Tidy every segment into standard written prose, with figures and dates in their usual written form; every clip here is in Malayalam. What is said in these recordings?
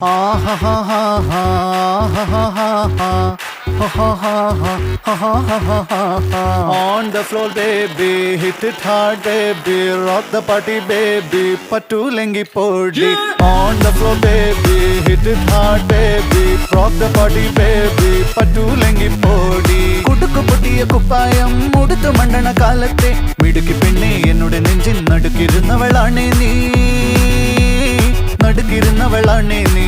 On the floor, baby, hit it hard, baby, rock the party, baby, patulengi podi. On the floor, baby, hit it hard, baby, rock the party, baby, patulengi podi. കുടുക്കു പൊട്ടിയ കുപ്പായം മുടുത്തു മണ്ടണ കാലത്തെ മിടുക്കി പെണ്ണെ എന്നോട് നെഞ്ചിൻ നടുക്കിരുന്നവളാണേ നീ, നടുക്കിരുന്നവളാണേ നീ.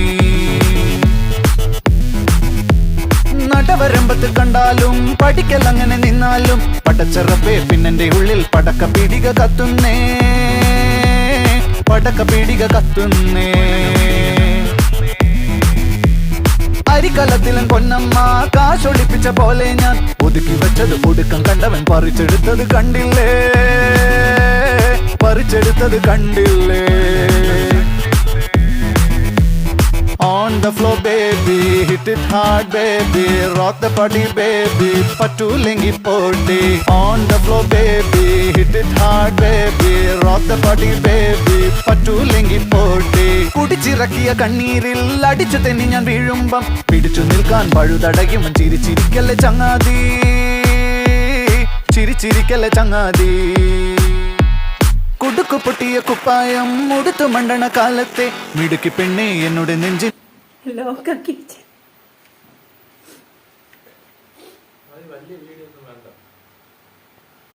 നടവരമ്പത്ത് കണ്ടാലും പഠിക്കൽ അങ്ങനെ നിന്നാലും പടച്ചറപ്പേ പിന്നെന്റെ ഉള്ളിൽ പടക്ക പീടിക കത്തുന്നേ, പടക്ക പീടിക കത്തുന്നേ. അരിക്കലത്തിലും പൊന്നമ്മ കാശൊളിപ്പിച്ച പോലെ ഞാൻ ഒതുക്കി വെച്ചത് ഒടുക്കം കണ്ടവൻ പറിച്ചെടുത്തത് കണ്ടില്ലേ, പറിച്ചെടുത്തത് കണ്ടില്ലേ. On the floor, baby, hit it hard, baby, rock the party, baby, patulengi podi. On the floor, baby, hit it hard, baby, rock the party, baby, patulengi podi. കുടിച്ചിറക്കിയ കണ്ണീരിൽ അടിച്ചു തെന്നി ഞാൻ വീഴുമ്പം പിടിച്ചു നിൽക്കാൻ പഴുതടയും ചിരിച്ചിരിക്കല്ലേ ചങ്ങാതി, ചിരിച്ചിരിക്കല്ലേ ചങ്ങാതി. കുടുക്കു പൊട്ടിയ കുപ്പായം മുടുത്തു മണ്ടണ കാലത്തെ മിടുക്കി പെണ്ണെ എന്നോട് നെഞ്ചിൽ ലോകം